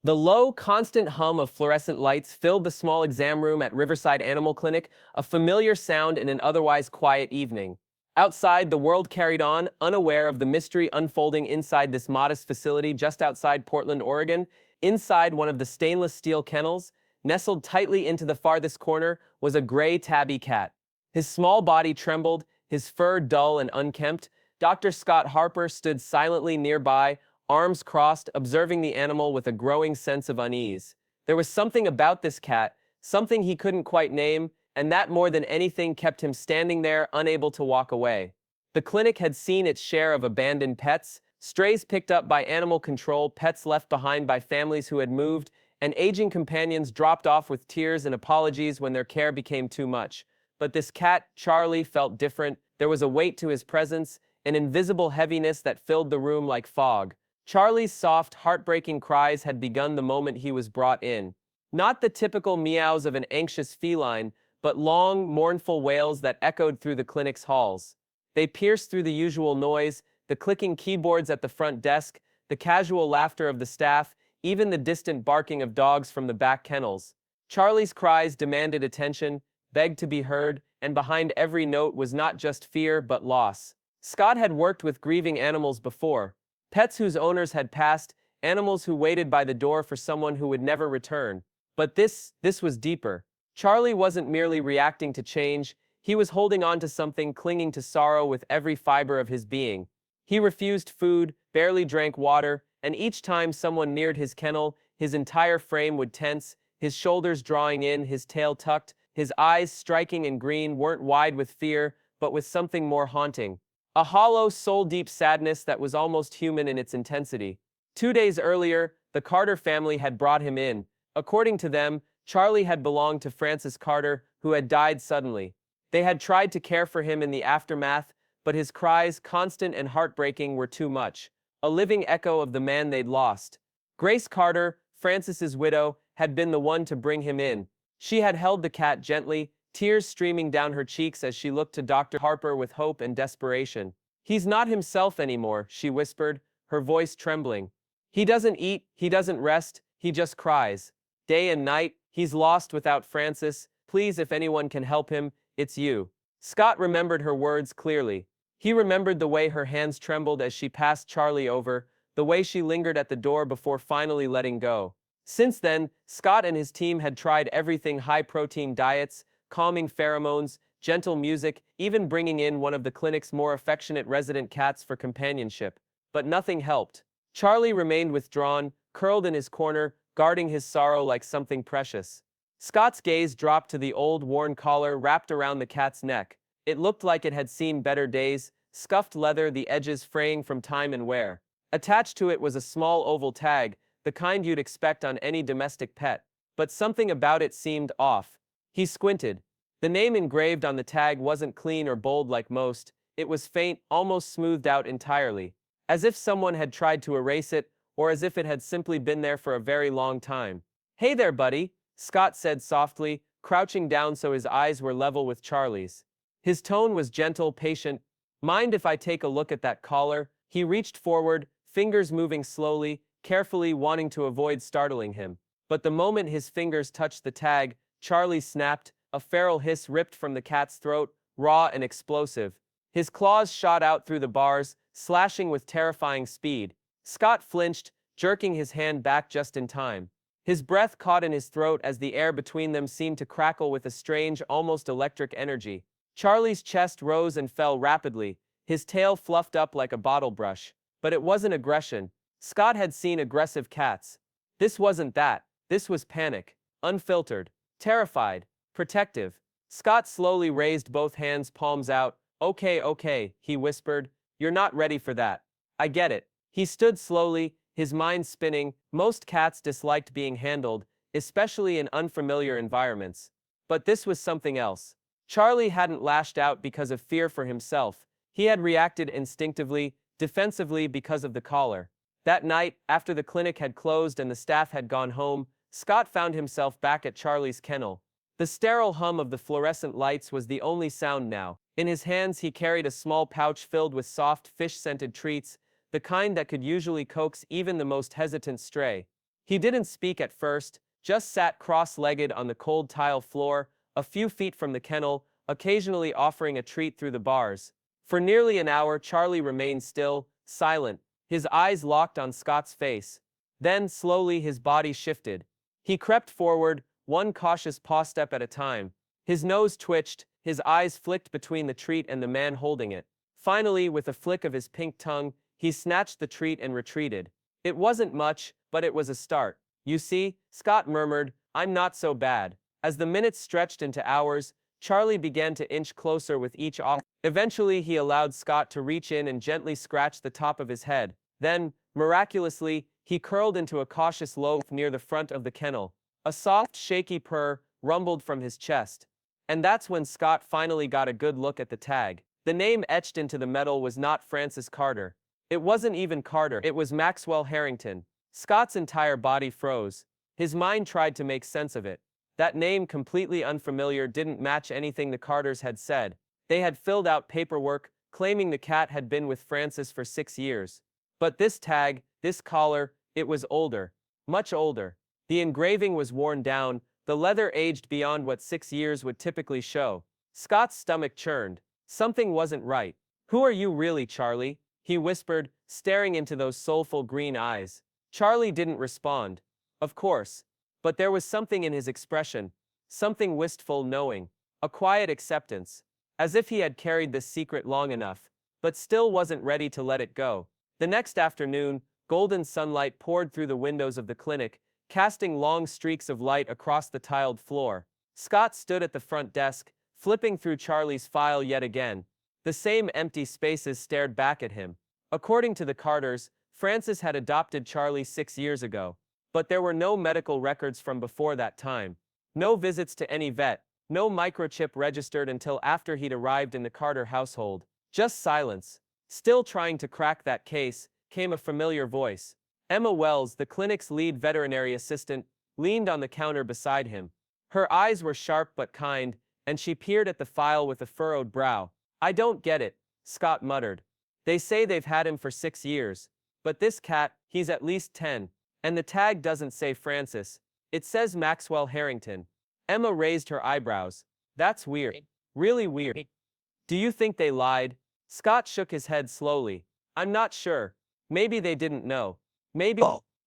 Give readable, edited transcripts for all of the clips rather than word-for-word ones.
The low, constant hum of fluorescent lights filled the small exam room at Riverside Animal Clinic, a familiar sound in an otherwise quiet evening. Outside, the world carried on, unaware of the mystery unfolding inside this modest facility just outside Portland, Oregon. Inside one of the stainless steel kennels, nestled tightly into the farthest corner, was a gray tabby cat. His small body trembled, his fur dull and unkempt. Dr. Scott Harper stood silently nearby, arms crossed, observing the animal with a growing sense of unease. There was something about this cat, something he couldn't quite name, and that more than anything kept him standing there, unable to walk away. The clinic had seen its share of abandoned pets, strays picked up by animal control, pets left behind by families who had moved, and aging companions dropped off with tears and apologies when their care became too much. But this cat, Charlie, felt different. There was a weight to his presence, an invisible heaviness that filled the room like fog. Charlie's soft, heartbreaking cries had begun the moment he was brought in. Not the typical meows of an anxious feline, but long, mournful wails that echoed through the clinic's halls. They pierced through the usual noise, the clicking keyboards at the front desk, the casual laughter of the staff, even the distant barking of dogs from the back kennels. Charlie's cries demanded attention, begged to be heard, and behind every note was not just fear but loss. Scott had worked with grieving animals before. Pets whose owners had passed, animals who waited by the door for someone who would never return. But this was deeper. Charlie wasn't merely reacting to change, he was holding on to something, clinging to sorrow with every fiber of his being. He refused food, barely drank water, and each time someone neared his kennel, his entire frame would tense, his shoulders drawing in, his tail tucked, his eyes, striking and green, weren't wide with fear, but with something more haunting. A hollow, soul-deep sadness that was almost human in its intensity. 2 days earlier, the Carter family had brought him in. According to them, Charlie had belonged to Francis Carter, who had died suddenly. They had tried to care for him in the aftermath, but his cries, constant and heartbreaking, were too much. A living echo of the man they'd lost. Grace Carter, Francis's widow, had been the one to bring him in. She had held the cat gently, tears streaming down her cheeks as she looked to Dr. Harper with hope and desperation. "He's not himself anymore," she whispered, her voice trembling. "He doesn't eat, he doesn't rest, he just cries. Day and night, he's lost without Francis. Please, if anyone can help him, it's you." Scott remembered her words clearly. He remembered the way her hands trembled as she passed Charlie over, the way she lingered at the door before finally letting go. Since then, Scott and his team had tried everything: high-protein diets, calming pheromones, gentle music, even bringing in one of the clinic's more affectionate resident cats for companionship. But nothing helped. Charlie remained withdrawn, curled in his corner, guarding his sorrow like something precious. Scott's gaze dropped to the old worn collar wrapped around the cat's neck. It looked like it had seen better days, scuffed leather, the edges fraying from time and wear. Attached to it was a small oval tag, the kind you'd expect on any domestic pet. But something about it seemed off. He squinted. The name engraved on the tag wasn't clean or bold like most. It was faint, almost smoothed out entirely. As if someone had tried to erase it, or as if it had simply been there for a very long time. "Hey there, buddy," Scott said softly, crouching down so his eyes were level with Charlie's. His tone was gentle, patient. "Mind if I take a look at that collar?" He reached forward, fingers moving slowly, carefully, wanting to avoid startling him. But the moment his fingers touched the tag, Charlie snapped. A feral hiss ripped from the cat's throat, raw and explosive. His claws shot out through the bars, slashing with terrifying speed. Scott flinched, jerking his hand back just in time. His breath caught in his throat as the air between them seemed to crackle with a strange, almost electric energy. Charlie's chest rose and fell rapidly, his tail fluffed up like a bottle brush. But it wasn't aggression. Scott had seen aggressive cats. This wasn't that. This was panic. Unfiltered. Terrified. Protective. Scott slowly raised both hands, palms out. Okay, he whispered. "You're not ready for that. I get it." He stood slowly, his mind spinning. Most cats disliked being handled, especially in unfamiliar environments. But this was something else. Charlie hadn't lashed out because of fear for himself. He had reacted instinctively, defensively, because of the collar. That night, after the clinic had closed and the staff had gone home, Scott found himself back at Charlie's kennel. The sterile hum of the fluorescent lights was the only sound now. In his hands he carried a small pouch filled with soft, fish-scented treats, the kind that could usually coax even the most hesitant stray. He didn't speak at first, just sat cross-legged on the cold tile floor, a few feet from the kennel, occasionally offering a treat through the bars. For nearly an hour, Charlie remained still, silent, his eyes locked on Scott's face. Then, slowly, his body shifted. He crept forward, one cautious paw step at a time. His nose twitched, his eyes flicked between the treat and the man holding it. Finally, with a flick of his pink tongue, he snatched the treat and retreated. It wasn't much, but it was a start. You see, Scott murmured, I'm not so bad. As the minutes stretched into hours, Charlie began to inch closer with each off. Eventually, he allowed Scott to reach in and gently scratch the top of his head. Then, miraculously, he curled into a cautious loaf near the front of the kennel. A soft, shaky purr rumbled from his chest. And that's when Scott finally got a good look at the tag. The name etched into the metal was not Francis Carter. It wasn't even Carter, it was Maxwell Harrington. Scott's entire body froze. His mind tried to make sense of it. That name, completely unfamiliar, didn't match anything the Carters had said. They had filled out paperwork, claiming the cat had been with Francis for 6 years. But this tag, this collar, it was older. Much older. The engraving was worn down, the leather aged beyond what 6 years would typically show. Scott's stomach churned. Something wasn't right. Who are you really, Charlie? He whispered, staring into those soulful green eyes. Charlie didn't respond. Of course. But there was something in his expression. Something wistful, knowing. A quiet acceptance. As if he had carried this secret long enough, but still wasn't ready to let it go. The next afternoon, golden sunlight poured through the windows of the clinic, casting long streaks of light across the tiled floor. Scott stood at the front desk, flipping through Charlie's file yet again. The same empty spaces stared back at him. According to the Carters, Francis had adopted Charlie 6 years ago. But there were no medical records from before that time. No visits to any vet, no microchip registered until after he'd arrived in the Carter household. Just silence. Still trying to crack that case, came a familiar voice. Emma Wells, the clinic's lead veterinary assistant, leaned on the counter beside him. Her eyes were sharp but kind, and she peered at the file with a furrowed brow. I don't get it, Scott muttered. They say they've had him for 6 years. But this cat, he's at least 10. And the tag doesn't say Francis. It says Maxwell Harrington. Emma raised her eyebrows. That's weird. Really weird. Do you think they lied? Scott shook his head slowly. I'm not sure. Maybe they didn't know. Maybe.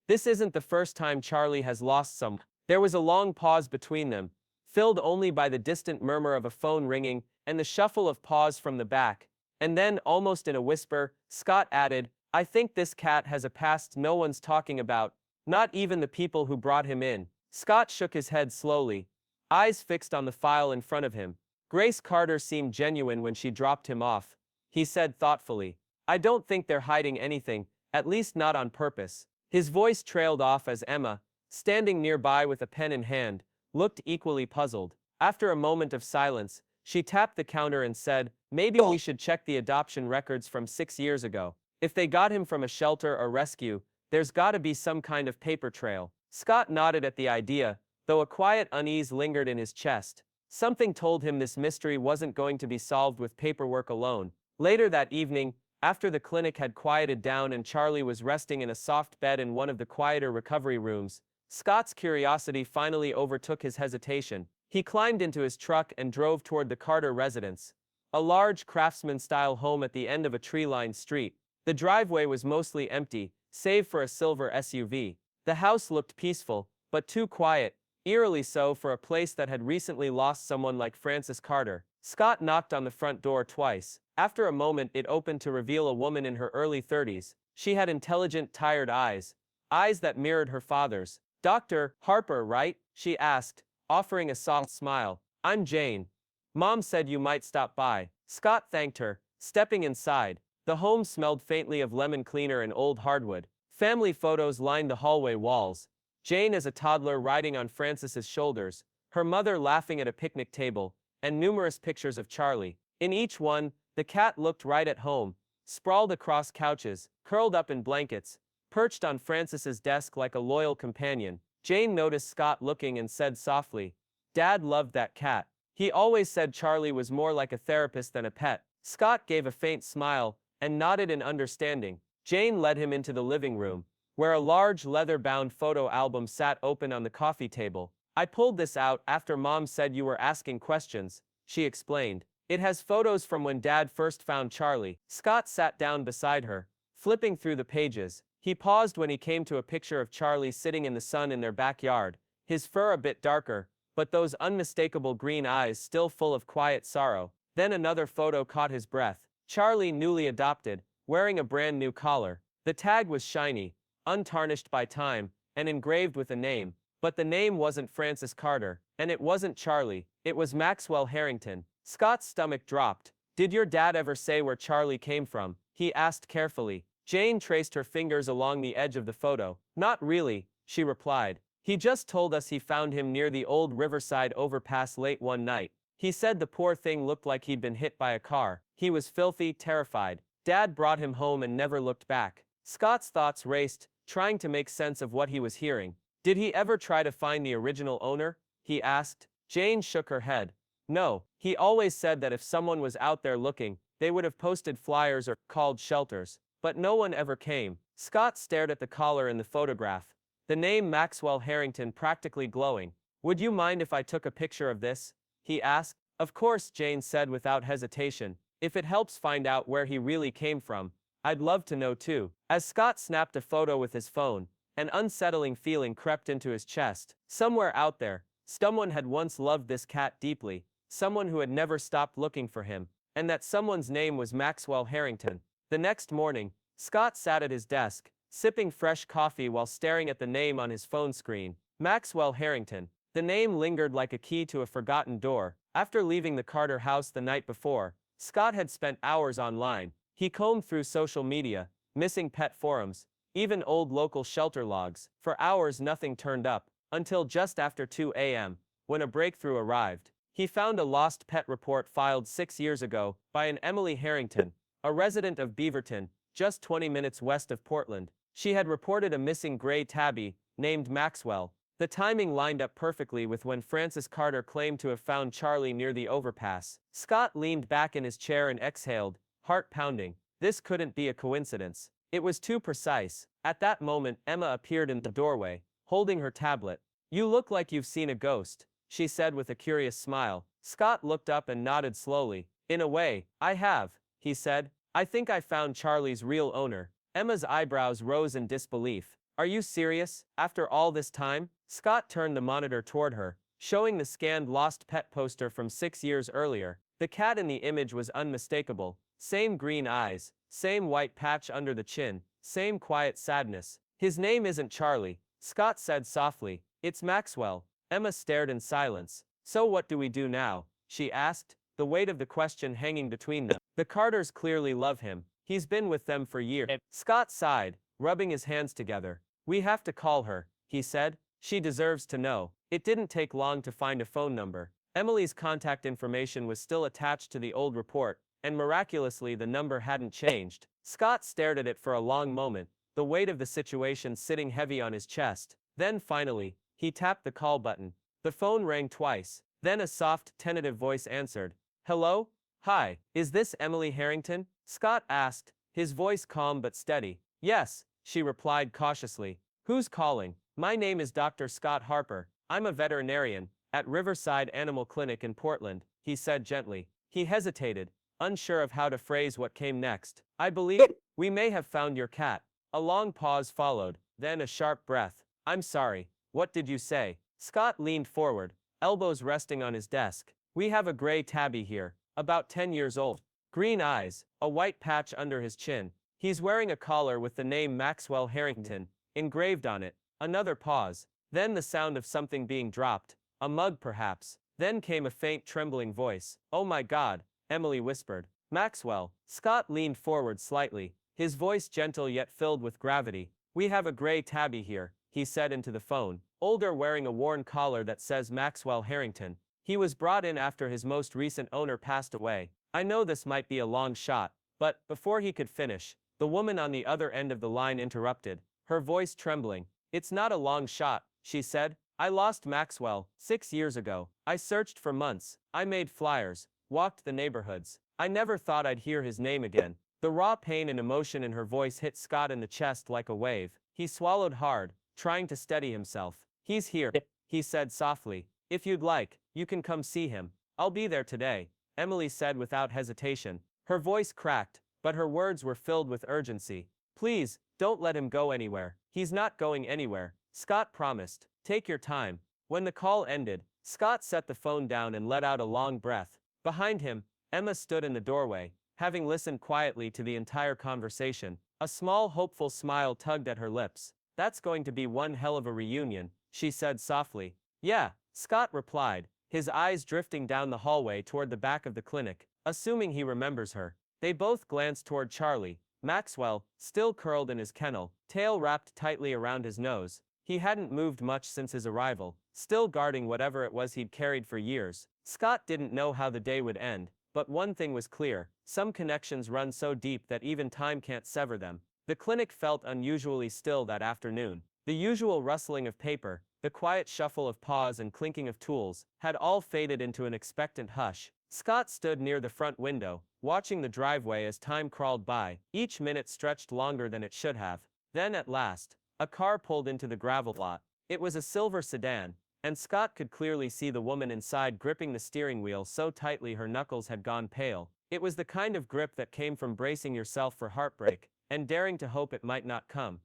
This isn't the first time Charlie has lost someone. There was a long pause between them, filled only by the distant murmur of a phone ringing and the shuffle of paws from the back. And then, almost in a whisper, Scott added, I think this cat has a past no one's talking about. Not even the people who brought him in. Scott shook his head slowly, eyes fixed on the file in front of him. Grace Carter seemed genuine when she dropped him off. He said thoughtfully, I don't think they're hiding anything, at least not on purpose. His voice trailed off as Emma, standing nearby with a pen in hand, looked equally puzzled. After a moment of silence, she tapped the counter and said, maybe we should check the adoption records from 6 years ago. If they got him from a shelter or rescue, there's gotta be some kind of paper trail. Scott nodded at the idea, though a quiet unease lingered in his chest. Something told him this mystery wasn't going to be solved with paperwork alone. Later that evening, after the clinic had quieted down and Charlie was resting in a soft bed in one of the quieter recovery rooms, Scott's curiosity finally overtook his hesitation. He climbed into his truck and drove toward the Carter residence, a large craftsman-style home at the end of a tree-lined street. The driveway was mostly empty, save for a silver SUV. The house looked peaceful, but too quiet, eerily so for a place that had recently lost someone like Francis Carter. Scott knocked on the front door twice. After a moment, it opened to reveal a woman in her early 30s. She had intelligent, tired eyes that mirrored her father's. Dr. Harper, right? She asked, offering a soft smile. I'm Jane. Mom said you might stop by. Scott thanked her, stepping inside. The home smelled faintly of lemon cleaner and old hardwood. Family photos lined the hallway walls. Jane as a toddler riding on Francis's shoulders, her mother laughing at a picnic table, and numerous pictures of Charlie. In each one, the cat looked right at home, sprawled across couches, curled up in blankets, perched on Francis's desk like a loyal companion. Jane noticed Scott looking and said softly, Dad loved that cat. He always said Charlie was more like a therapist than a pet. Scott gave a faint smile and nodded in understanding. Jane led him into the living room, where a large leather-bound photo album sat open on the coffee table. I pulled this out after Mom said you were asking questions, she explained. It has photos from when Dad first found Charlie. Scott sat down beside her, flipping through the pages. He paused when he came to a picture of Charlie sitting in the sun in their backyard, his fur a bit darker, but those unmistakable green eyes still full of quiet sorrow. Then another photo caught his breath. Charlie, newly adopted, wearing a brand new collar. The tag was shiny, untarnished by time, and engraved with a name. But the name wasn't Francis Carter, and it wasn't Charlie, it was Maxwell Harrington. Scott's stomach dropped. Did your dad ever say where Charlie came from? He asked carefully. Jane traced her fingers along the edge of the photo. Not really, she replied. He just told us he found him near the old Riverside overpass late one night. He said the poor thing looked like he'd been hit by a car. He was filthy, terrified. Dad brought him home and never looked back. Scott's thoughts raced, trying to make sense of what he was hearing. Did he ever try to find the original owner? He asked. Jane shook her head. No, he always said that if someone was out there looking, they would have posted flyers or called shelters. But no one ever came. Scott stared at the collar in the photograph, the name Maxwell Harrington practically glowing. Would you mind if I took a picture of this? He asked. Of course, Jane said without hesitation. If it helps find out where he really came from, I'd love to know too. As Scott snapped a photo with his phone, an unsettling feeling crept into his chest. Somewhere out there, someone had once loved this cat deeply, someone who had never stopped looking for him, and that someone's name was Maxwell Harrington. The next morning, Scott sat at his desk, sipping fresh coffee while staring at the name on his phone screen. Maxwell Harrington. The name lingered like a key to a forgotten door. After leaving the Carter house the night before, Scott had spent hours online. He combed through social media, missing pet forums, even old local shelter logs. For hours nothing turned up, until just after 2 a.m., when a breakthrough arrived. He found a lost pet report filed 6 years ago by an Emily Harrington, a resident of Beaverton, just 20 minutes west of Portland. She had reported a missing gray tabby, named Maxwell. The timing lined up perfectly with when Francis Carter claimed to have found Charlie near the overpass. Scott leaned back in his chair and exhaled, heart pounding. This couldn't be a coincidence. It was too precise. At that moment, Emma appeared in the doorway, holding her tablet. You look like you've seen a ghost, she said with a curious smile. Scott looked up and nodded slowly. In a way, I have, he said. I think I found Charlie's real owner. Emma's eyebrows rose in disbelief. Are you serious? After all this time? Scott turned the monitor toward her, showing the scanned lost pet poster from 6 years earlier. The cat in the image was unmistakable. Same green eyes, same white patch under the chin, same quiet sadness. His name isn't Charlie, Scott said softly. It's Maxwell. Emma stared in silence. So what do we do now? She asked, the weight of the question hanging between them. The Carters clearly love him. He's been with them for years. Scott sighed, rubbing his hands together. We have to call her, he said. She deserves to know. It didn't take long to find a phone number. Emily's contact information was still attached to the old report, and miraculously the number hadn't changed. Scott stared at it for a long moment, the weight of the situation sitting heavy on his chest. Then finally, he tapped the call button. The phone rang twice. Then a soft, tentative voice answered. Hello? Hi, is this Emily Harrington? Scott asked, his voice calm but steady. Yes, she replied cautiously. Who's calling? My name is Dr. Scott Harper. I'm a veterinarian at Riverside Animal Clinic in Portland, he said gently. He hesitated, unsure of how to phrase what came next. I believe we may have found your cat. A long pause followed, then a sharp breath. I'm sorry, what did you say? Scott leaned forward, elbows resting on his desk. We have a gray tabby here, about 10 years old. Green eyes, a white patch under his chin. He's wearing a collar with the name Maxwell Harrington engraved on it. Another pause. Then the sound of something being dropped. A mug perhaps. Then came a faint trembling voice. Oh my God, Emily whispered. Maxwell. Scott leaned forward slightly, his voice gentle yet filled with gravity. We have a gray tabby here, he said into the phone. Older, wearing a worn collar that says Maxwell Harrington. He was brought in after his most recent owner passed away. I know this might be a long shot, but before he could finish, the woman on the other end of the line interrupted, her voice trembling. It's not a long shot, she said. I lost Maxwell 6 years ago. I searched for months. I made flyers, walked the neighborhoods. I never thought I'd hear his name again. The raw pain and emotion in her voice hit Scott in the chest like a wave. He swallowed hard, trying to steady himself. "He's here," he said softly. "If you'd like, you can come see him. I'll be there today," Emily said without hesitation. Her voice cracked, but her words were filled with urgency. "Please, don't let him go anywhere." "He's not going anywhere," Scott promised. "Take your time." When the call ended, Scott set the phone down and let out a long breath. Behind him, Emma stood in the doorway, having listened quietly to the entire conversation. A small hopeful smile tugged at her lips. "That's going to be one hell of a reunion," she said softly. "Yeah," Scott replied, his eyes drifting down the hallway toward the back of the clinic, assuming he remembers her. They both glanced toward Charlie. Maxwell, still curled in his kennel, tail wrapped tightly around his nose. He hadn't moved much since his arrival, still guarding whatever it was he'd carried for years. Scott didn't know how the day would end, but one thing was clear: some connections run so deep that even time can't sever them. The clinic felt unusually still that afternoon. The usual rustling of paper, the quiet shuffle of paws and clinking of tools, had all faded into an expectant hush. Scott stood near the front window, watching the driveway as time crawled by. Each minute stretched longer than it should have. Then at last, a car pulled into the gravel lot. It was a silver sedan, and Scott could clearly see the woman inside gripping the steering wheel so tightly her knuckles had gone pale. It was the kind of grip that came from bracing yourself for heartbreak, and daring to hope it might not come.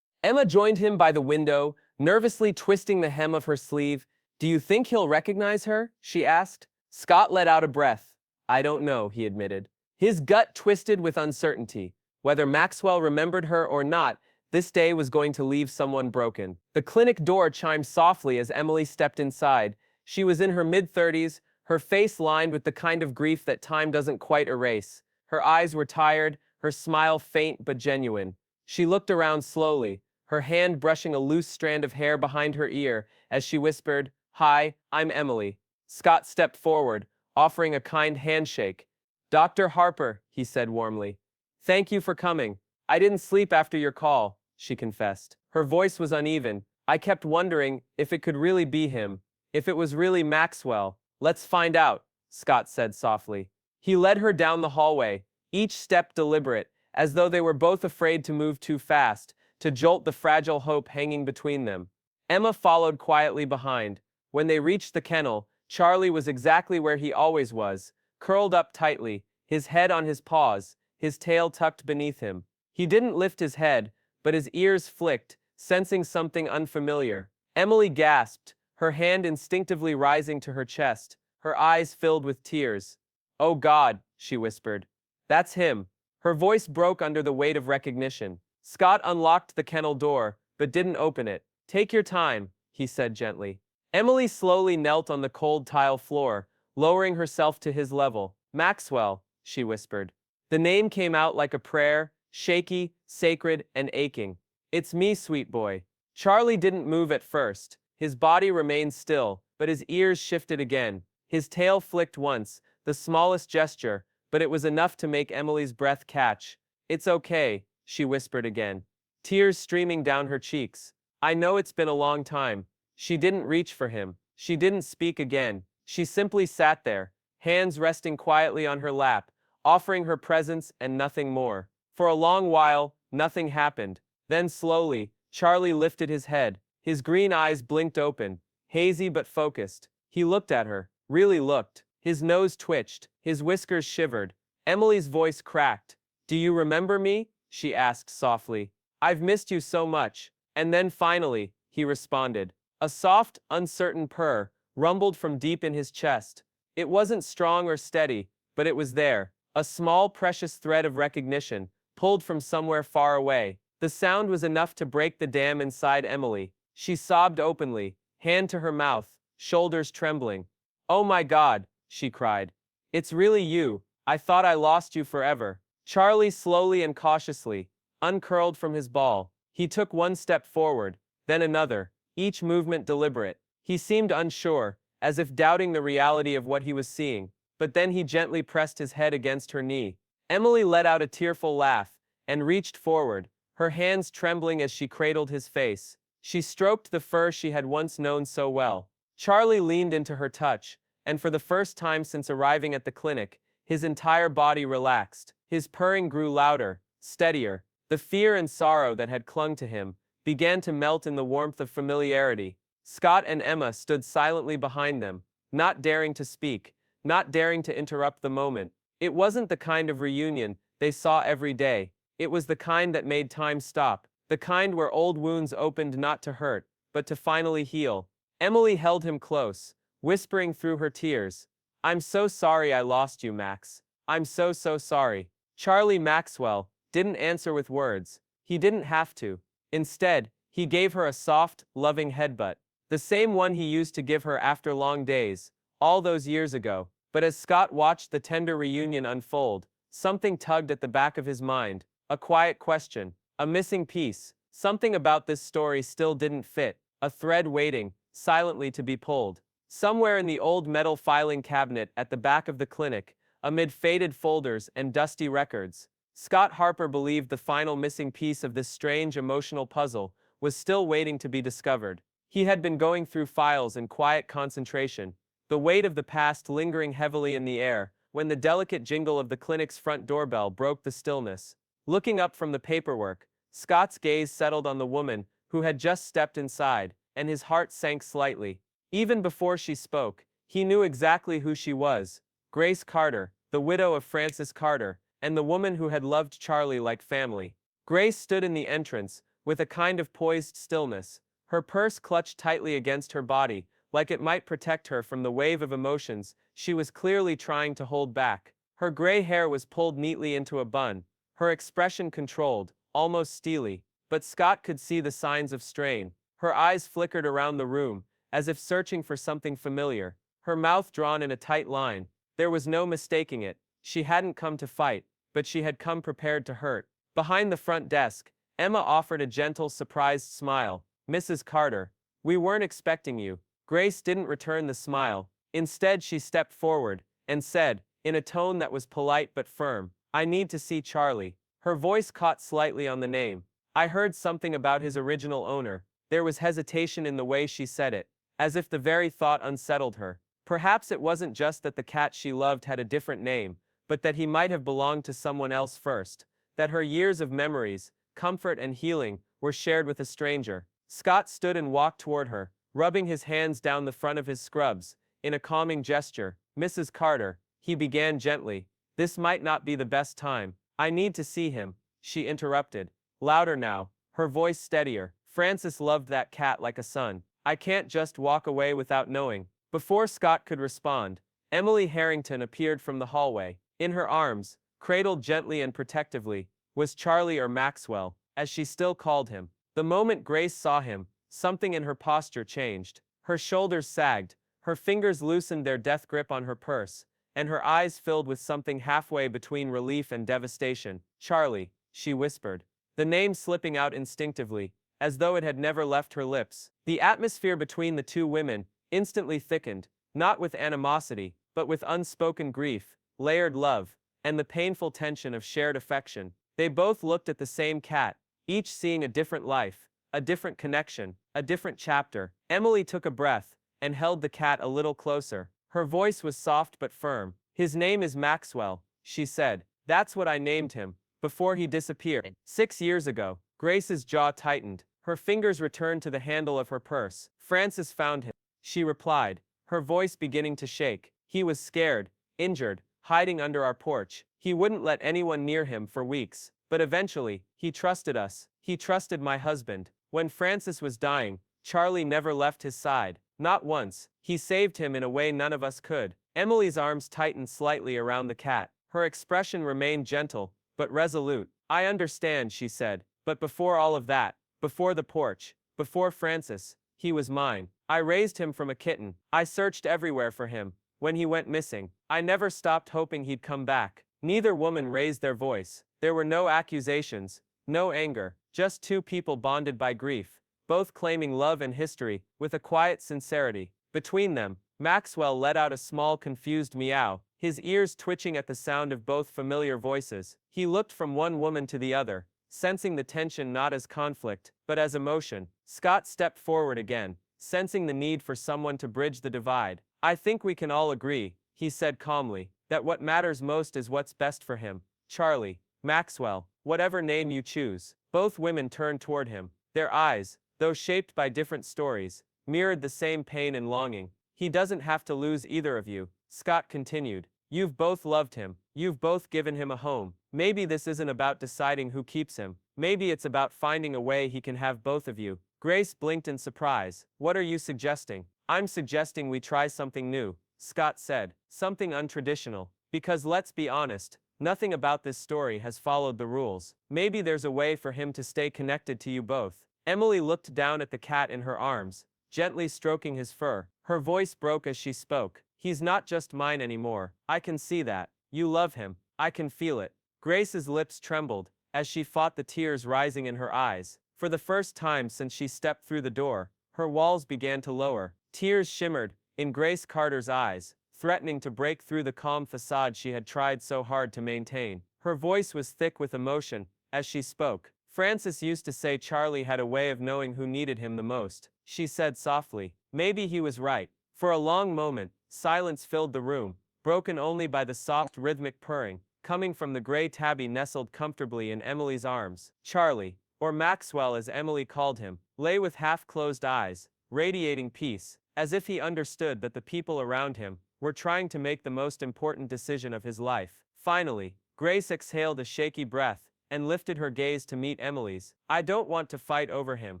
Emma joined him by the window, nervously twisting the hem of her sleeve. "Do you think he'll recognize her?" she asked. Scott let out a breath. "I don't know," he admitted. His gut twisted with uncertainty. Whether Maxwell remembered her or not, this day was going to leave someone broken. The clinic door chimed softly as Emily stepped inside. She was in her mid-30s, her face lined with the kind of grief that time doesn't quite erase. Her eyes were tired, her smile faint but genuine. She looked around slowly, her hand brushing a loose strand of hair behind her ear as she whispered, "Hi, I'm Emily." Scott stepped forward, offering a kind handshake. "Dr. Harper," he said warmly. "Thank you for coming. I didn't sleep after your call," she confessed. Her voice was uneven. "I kept wondering if it could really be him, if it was really Maxwell." "Let's find out," Scott said softly. He led her down the hallway, each step deliberate, as though they were both afraid to move too fast, to jolt the fragile hope hanging between them. Emma followed quietly behind. When they reached the kennel, Charlie was exactly where he always was, curled up tightly, his head on his paws, his tail tucked beneath him. He didn't lift his head, but his ears flicked, sensing something unfamiliar. Emily gasped, her hand instinctively rising to her chest, her eyes filled with tears. "Oh God," she whispered. "That's him." Her voice broke under the weight of recognition. Scott unlocked the kennel door, but didn't open it. "Take your time," he said gently. Emily slowly knelt on the cold tile floor, lowering herself to his level. "Maxwell," she whispered. The name came out like a prayer, shaky, sacred, and aching. "It's me, sweet boy." Charlie didn't move at first. His body remained still, but his ears shifted again. His tail flicked once, the smallest gesture, but it was enough to make Emily's breath catch. "It's okay," she whispered again, tears streaming down her cheeks. "I know it's been a long time." She didn't reach for him. She didn't speak again. She simply sat there, hands resting quietly on her lap, offering her presence and nothing more. For a long while, nothing happened. Then slowly, Charlie lifted his head. His green eyes blinked open, hazy but focused. He looked at her, really looked. His nose twitched, his whiskers shivered. Emily's voice cracked. "Do you remember me?" she asked softly. "I've missed you so much." And then finally, he responded. A soft, uncertain purr rumbled from deep in his chest. It wasn't strong or steady, but it was there, a small, precious thread of recognition, pulled from somewhere far away. The sound was enough to break the dam inside Emily. She sobbed openly, hand to her mouth, shoulders trembling. "Oh my God," she cried. "It's really you. I thought I lost you forever." Charlie slowly and cautiously uncurled from his ball. He took one step forward, then another, each movement deliberate. He seemed unsure, as if doubting the reality of what he was seeing, but then he gently pressed his head against her knee. Emily let out a tearful laugh and reached forward, her hands trembling as she cradled his face. She stroked the fur she had once known so well. Charlie leaned into her touch, and for the first time since arriving at the clinic, his entire body relaxed. His purring grew louder, steadier. The fear and sorrow that had clung to him, began to melt in the warmth of familiarity. Scott and Emma stood silently behind them, not daring to speak, not daring to interrupt the moment. It wasn't the kind of reunion they saw every day. It was the kind that made time stop, the kind where old wounds opened not to hurt, but to finally heal. Emily held him close, whispering through her tears, "I'm so sorry I lost you, Max. I'm so sorry." Charlie Maxwell didn't answer with words. He didn't have to. Instead, he gave her a soft, loving headbutt, the same one he used to give her after long days, all those years ago. But as Scott watched the tender reunion unfold, something tugged at the back of his mind, a quiet question, a missing piece. Something about this story still didn't fit, a thread waiting, silently to be pulled. Somewhere in the old metal filing cabinet at the back of the clinic, amid faded folders and dusty records, Scott Harper believed the final missing piece of this strange emotional puzzle was still waiting to be discovered. He had been going through files in quiet concentration, the weight of the past lingering heavily in the air, when the delicate jingle of the clinic's front doorbell broke the stillness. Looking up from the paperwork, Scott's gaze settled on the woman who had just stepped inside, and his heart sank slightly. Even before she spoke, he knew exactly who she was: Grace Carter, the widow of Francis Carter, and the woman who had loved Charlie like family. Grace stood in the entrance, with a kind of poised stillness, her purse clutched tightly against her body, like it might protect her from the wave of emotions she was clearly trying to hold back. Her gray hair was pulled neatly into a bun, her expression controlled, almost steely, but Scott could see the signs of strain. Her eyes flickered around the room, as if searching for something familiar, her mouth drawn in a tight line. There was no mistaking it. She hadn't come to fight, but she had come prepared to hurt. Behind the front desk, Emma offered a gentle, surprised smile. "Mrs. Carter, we weren't expecting you." Grace didn't return the smile. Instead, she stepped forward and said, in a tone that was polite but firm, "I need to see Charlie." Her voice caught slightly on the name. "I heard something about his original owner." There was hesitation in the way she said it, as if the very thought unsettled her. Perhaps it wasn't just that the cat she loved had a different name, but that he might have belonged to someone else first, that her years of memories, comfort and healing, were shared with a stranger. Scott stood and walked toward her, rubbing his hands down the front of his scrubs, in a calming gesture. "Mrs. Carter," he began gently, "this might not be the best time." "I need to see him," she interrupted, louder now, her voice steadier. "Francis loved that cat like a son. I can't just walk away without knowing." Before Scott could respond, Emily Harrington appeared from the hallway. In her arms, cradled gently and protectively, was Charlie, or Maxwell, as she still called him. The moment Grace saw him, something in her posture changed. Her shoulders sagged, her fingers loosened their death grip on her purse, and her eyes filled with something halfway between relief and devastation. "Charlie," she whispered, the name slipping out instinctively, as though it had never left her lips. The atmosphere between the two women instantly thickened, not with animosity, but with unspoken grief, layered love, and the painful tension of shared affection. They both looked at the same cat, each seeing a different life, a different connection, a different chapter. Emily took a breath and held the cat a little closer. Her voice was soft but firm. "His name is Maxwell," she said. "That's what I named him, before he disappeared 6 years ago." Grace's jaw tightened. Her fingers returned to the handle of her purse. "Francis found him," she replied, her voice beginning to shake. "He was scared, injured, hiding under our porch. He wouldn't let anyone near him for weeks. But eventually, he trusted us. He trusted my husband. When Francis was dying, Charlie never left his side. Not once. He saved him in a way none of us could." Emily's arms tightened slightly around the cat. Her expression remained gentle, but resolute. "I understand," she said, "but before all of that, before the porch, before Francis, he was mine. I raised him from a kitten. I searched everywhere for him. When he went missing, I never stopped hoping he'd come back." Neither woman raised their voice. There were no accusations, no anger, just two people bonded by grief, both claiming love and history, with a quiet sincerity. Between them, Maxwell let out a small confused meow, his ears twitching at the sound of both familiar voices. He looked from one woman to the other, sensing the tension not as conflict, but as emotion. Scott stepped forward again, sensing the need for someone to bridge the divide. "I think we can all agree," he said calmly, "that what matters most is what's best for him. Charlie, Maxwell, whatever name you choose." Both women turned toward him, Their eyes, though shaped by different stories, mirrored the same pain and longing. He doesn't have to lose either of you, Scott continued. You've both loved him. You've both given him a home. Maybe this isn't about deciding who keeps him. Maybe it's about finding a way he can have both of you. Grace blinked in surprise. What are you suggesting? I'm suggesting we try something new, Scott said. Something untraditional. Because let's be honest, nothing about this story has followed the rules. Maybe there's a way for him to stay connected to you both. Emily looked down at the cat in her arms, gently stroking his fur. Her voice broke as she spoke. He's not just mine anymore. I can see that. You love him. I can feel it. Grace's lips trembled as she fought the tears rising in her eyes. For the first time since she stepped through the door, her walls began to lower. Tears shimmered in Grace Carter's eyes, threatening to break through the calm facade she had tried so hard to maintain. Her voice was thick with emotion as she spoke. Francis used to say Charlie had a way of knowing who needed him the most, she said softly. Maybe he was right. For a long moment, silence filled the room, broken only by the soft rhythmic purring, coming from the gray tabby nestled comfortably in Emily's arms. Charlie, or Maxwell as Emily called him, lay with half-closed eyes, radiating peace, as if he understood that the people around him were trying to make the most important decision of his life. Finally, Grace exhaled a shaky breath and lifted her gaze to meet Emily's. I don't want to fight over him,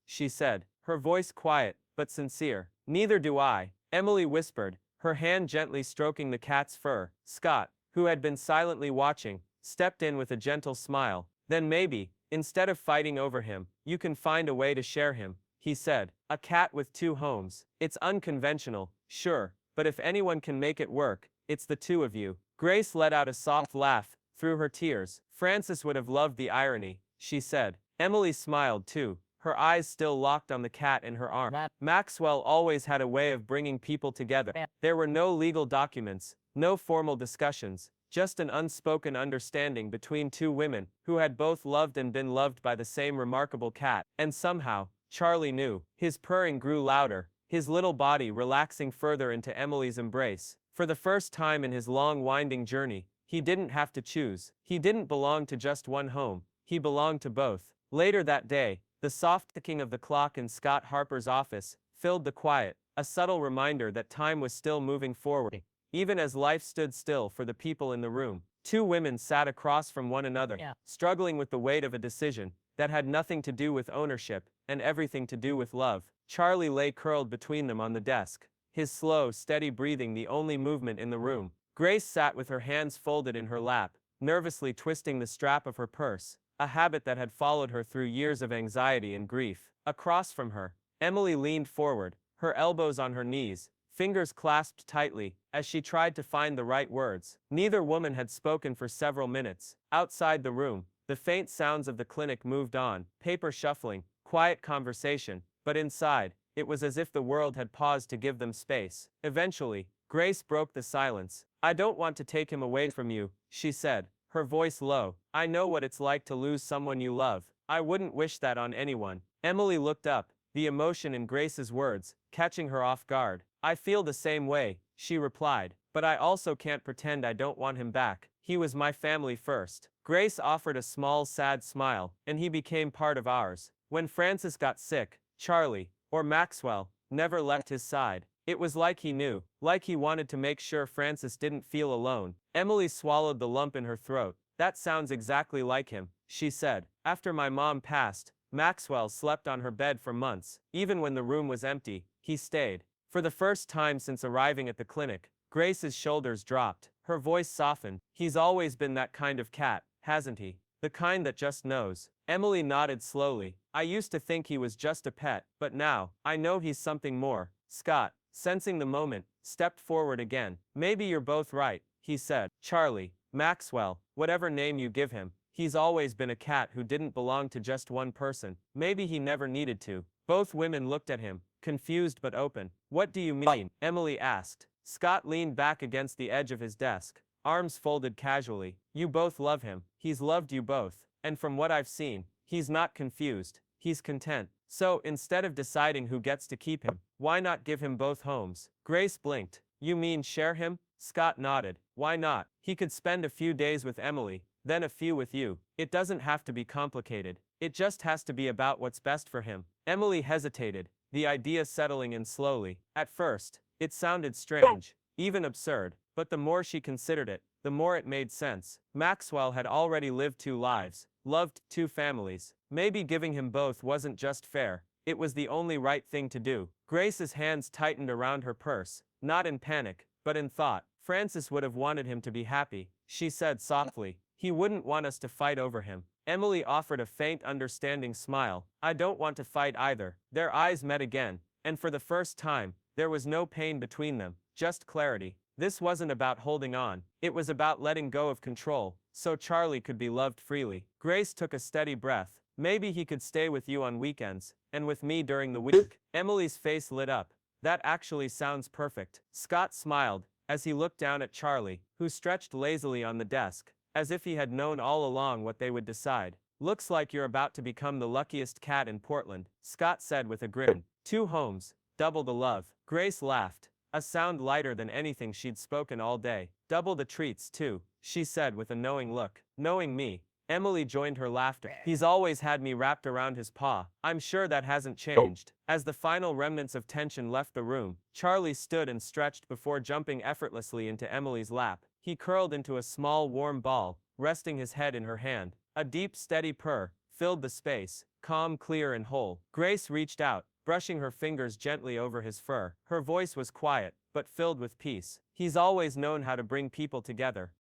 she said, her voice quiet but sincere. Neither do I, Emily whispered, her hand gently stroking the cat's fur. Scott, who had been silently watching, stepped in with a gentle smile. Then maybe, instead of fighting over him, you can find a way to share him, he said. A cat with two homes. It's unconventional, sure, but if anyone can make it work, it's the two of you. Grace let out a soft laugh through her tears. Francis would have loved the irony, she said. Emily smiled too, her eyes still locked on the cat in her arm. Maxwell always had a way of bringing people together. There were no legal documents, no formal discussions, just an unspoken understanding between two women who had both loved and been loved by the same remarkable cat. And somehow, Charlie knew. His purring grew louder, his little body relaxing further into Emily's embrace. For the first time in his long winding journey, he didn't have to choose. He didn't belong to just one home. He belonged to both. Later that day, the soft ticking of the clock in Scott Harper's office filled the quiet, a subtle reminder that time was still moving forward, even as life stood still for the people in the room. Two women sat across from one another, struggling with the weight of a decision that had nothing to do with ownership and everything to do with love. Charlie lay curled between them on the desk, his slow, steady breathing the only movement in the room. Grace sat with her hands folded in her lap, nervously twisting the strap of her purse, a habit that had followed her through years of anxiety and grief. Across from her, Emily leaned forward, her elbows on her knees, fingers clasped tightly, as she tried to find the right words. Neither woman had spoken for several minutes. Outside the room, the faint sounds of the clinic moved on, paper shuffling, quiet conversation, but inside, it was as if the world had paused to give them space. Eventually, Grace broke the silence. I don't want to take him away from you, she said, her voice low. I know what it's like to lose someone you love. I wouldn't wish that on anyone. Emily looked up, the emotion in Grace's words catching her off guard. I feel the same way, she replied, but I also can't pretend I don't want him back. He was my family first. Grace offered a small, sad smile, and he became part of ours. When Francis got sick, Charlie, or Maxwell, never left his side. It was like he knew, like he wanted to make sure Francis didn't feel alone. Emily swallowed the lump in her throat. That sounds exactly like him, she said. After my mom passed, Maxwell slept on her bed for months. Even when the room was empty, he stayed. For the first time since arriving at the clinic, Grace's shoulders dropped. Her voice softened. He's always been that kind of cat, hasn't he? The kind that just knows. Emily nodded slowly. I used to think he was just a pet, but now, I know he's something more. Scott, sensing the moment, stepped forward again. Maybe you're both right, he said. Charlie, Maxwell, whatever name you give him, he's always been a cat who didn't belong to just one person. Maybe he never needed to. Both women looked at him, confused but open. What do you mean? Emily asked. Scott leaned back against the edge of his desk, arms folded casually. You both love him. He's loved you both. And from what I've seen, he's not confused. He's content. So, instead of deciding who gets to keep him, why not give him both homes? Grace blinked. You mean share him? Scott nodded. Why not? He could spend a few days with Emily, then a few with you. It doesn't have to be complicated. It just has to be about what's best for him. Emily hesitated, the idea settling in slowly. At first, it sounded strange, even absurd, but the more she considered it, the more it made sense. Maxwell had already lived 2 lives, loved 2 families. Maybe giving him both wasn't just fair, it was the only right thing to do. Grace's hands tightened around her purse, not in panic, but in thought. Francis would have wanted him to be happy, she said softly. He wouldn't want us to fight over him. Emily offered a faint understanding smile. I don't want to fight either. Their eyes met again, and for the first time, there was no pain between them, just clarity. This wasn't about holding on, it was about letting go of control, so Charlie could be loved freely. Grace took a steady breath. Maybe he could stay with you on weekends, and with me during the week. Emily's face lit up. That actually sounds perfect. Scott smiled, as he looked down at Charlie, who stretched lazily on the desk, as if he had known all along what they would decide. Looks like you're about to become the luckiest cat in Portland, Scott said with a grin. 2 homes, double the love. Grace laughed, a sound lighter than anything she'd spoken all day. Double the treats, too, she said with a knowing look. Knowing me. Emily joined her laughter. He's always had me wrapped around his paw. I'm sure that hasn't changed. As the final remnants of tension left the room, Charlie stood and stretched before jumping effortlessly into Emily's lap. He curled into a small warm ball, resting his head in her hand. A deep, steady purr filled the space, calm, clear, and whole. Grace reached out, brushing her fingers gently over his fur. Her voice was quiet, but filled with peace. He's always known how to bring people together.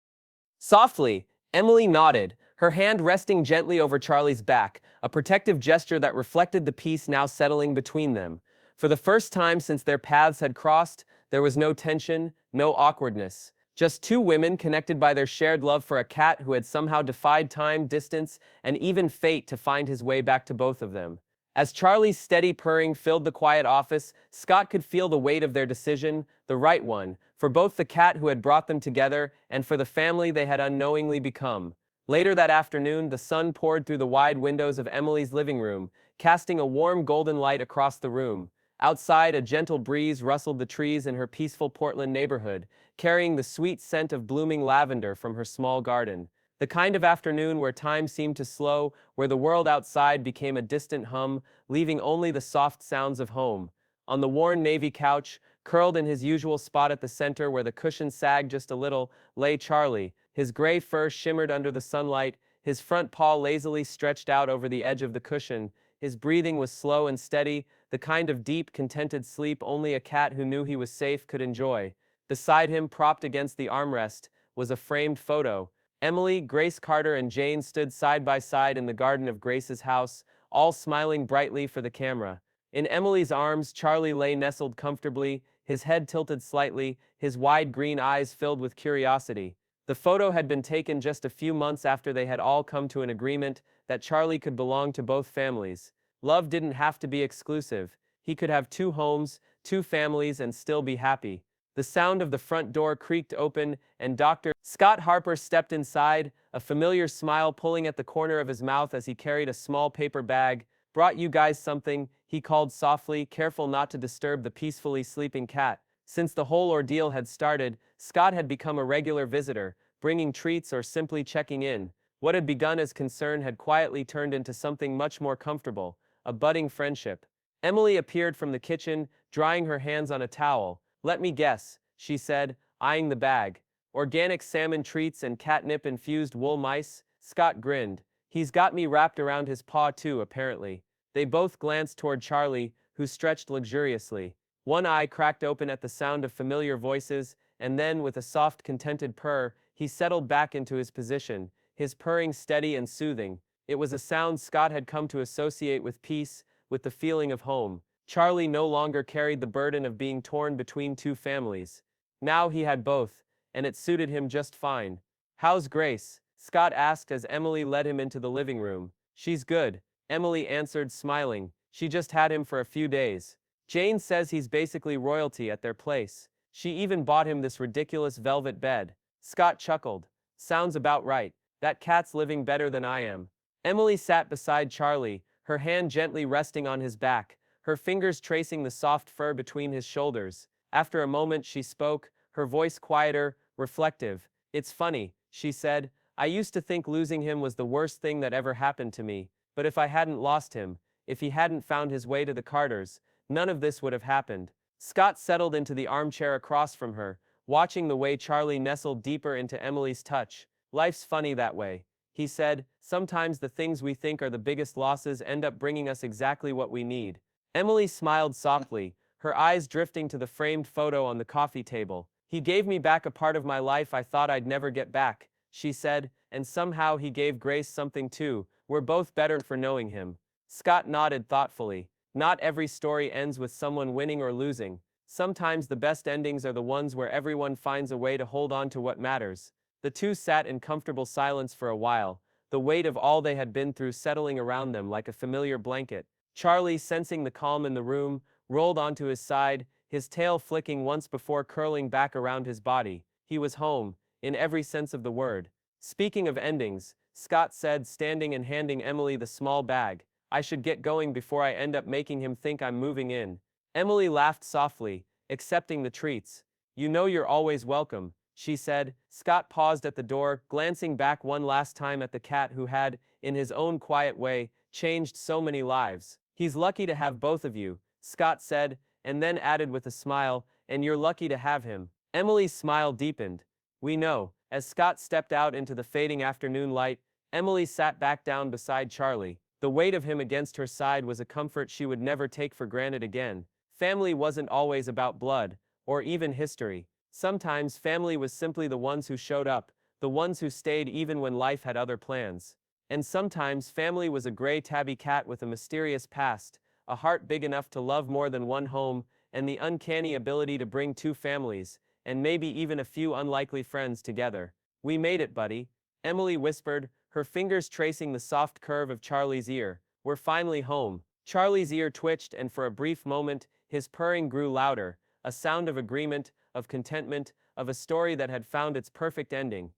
Softly, Emily nodded, her hand resting gently over Charlie's back, a protective gesture that reflected the peace now settling between them. For the first time since their paths had crossed, there was no tension, no awkwardness. Just 2 women connected by their shared love for a cat who had somehow defied time, distance, and even fate to find his way back to both of them. As Charlie's steady purring filled the quiet office, Scott could feel the weight of their decision, the right one, for both the cat who had brought them together and for the family they had unknowingly become. Later that afternoon, the sun poured through the wide windows of Emily's living room, casting a warm golden light across the room. Outside, a gentle breeze rustled the trees in her peaceful Portland neighborhood, carrying the sweet scent of blooming lavender from her small garden. The kind of afternoon where time seemed to slow, where the world outside became a distant hum, leaving only the soft sounds of home. On the worn navy couch, curled in his usual spot at the center where the cushion sagged just a little, lay Charlie. His gray fur shimmered under the sunlight, his front paw lazily stretched out over the edge of the cushion. His breathing was slow and steady, the kind of deep, contented sleep only a cat who knew he was safe could enjoy. Beside him, propped against the armrest, was a framed photo. Emily, Grace Carter, and Jane stood side by side in the garden of Grace's house, all smiling brightly for the camera. In Emily's arms, Charlie lay nestled comfortably, his head tilted slightly, his wide green eyes filled with curiosity. The photo had been taken just a few months after they had all come to an agreement that Charlie could belong to both families. Love didn't have to be exclusive. He could have 2 homes, 2 families, and still be happy. The sound of the front door creaked open, and Dr. Scott Harper stepped inside, a familiar smile pulling at the corner of his mouth as he carried a small paper bag. Brought you guys something, he called softly, careful not to disturb the peacefully sleeping cat. Since the whole ordeal had started, Scott had become a regular visitor, bringing treats or simply checking in. What had begun as concern had quietly turned into something much more comfortable, a budding friendship. Emily appeared from the kitchen, drying her hands on a towel. Let me guess, she said, eyeing the bag. Organic salmon treats and catnip-infused wool mice? Scott grinned. He's got me wrapped around his paw too, apparently. They both glanced toward Charlie, who stretched luxuriously. One eye cracked open at the sound of familiar voices, and then, with a soft, contented purr, he settled back into his position, his purring steady and soothing. It was a sound Scott had come to associate with peace, with the feeling of home. Charlie no longer carried the burden of being torn between 2 families. Now he had both, and it suited him just fine. How's Grace? Scott asked as Emily led him into the living room. She's good, Emily answered, smiling. She just had him for a few days. Jane says he's basically royalty at their place. She even bought him this ridiculous velvet bed. Scott chuckled. Sounds about right. That cat's living better than I am. Emily sat beside Charlie, her hand gently resting on his back, her fingers tracing the soft fur between his shoulders. After a moment she spoke, her voice quieter, reflective. It's funny, she said. I used to think losing him was the worst thing that ever happened to me. But if I hadn't lost him, if he hadn't found his way to the Carters, none of this would have happened. Scott settled into the armchair across from her, watching the way Charlie nestled deeper into Emily's touch. Life's funny that way, he said. Sometimes the things we think are the biggest losses end up bringing us exactly what we need. Emily smiled softly, her eyes drifting to the framed photo on the coffee table. He gave me back a part of my life I thought I'd never get back, she said, and somehow he gave Grace something too. We're both better for knowing him. Scott nodded thoughtfully. Not every story ends with someone winning or losing. Sometimes the best endings are the ones where everyone finds a way to hold on to what matters. The two sat in comfortable silence for a while, the weight of all they had been through settling around them like a familiar blanket. Charlie, sensing the calm in the room, rolled onto his side, his tail flicking once before curling back around his body. He was home, in every sense of the word. Speaking of endings, Scott said, standing and handing Emily the small bag, I should get going before I end up making him think I'm moving in. Emily laughed softly, accepting the treats. You know you're always welcome, she said. Scott paused at the door, glancing back one last time at the cat who had, in his own quiet way, changed so many lives. He's lucky to have both of you, Scott said, and then added with a smile, and you're lucky to have him. Emily's smile deepened. We know. As Scott stepped out into the fading afternoon light, Emily sat back down beside Charlie. The weight of him against her side was a comfort she would never take for granted again. Family wasn't always about blood, or even history. Sometimes family was simply the ones who showed up, the ones who stayed even when life had other plans. And sometimes family was a gray tabby cat with a mysterious past, a heart big enough to love more than one home, and the uncanny ability to bring two families, and maybe even a few unlikely friends together. We made it, buddy, Emily whispered, her fingers tracing the soft curve of Charlie's ear. We're finally home. Charlie's ear twitched, and for a brief moment, his purring grew louder, a sound of agreement, of contentment, of a story that had found its perfect ending.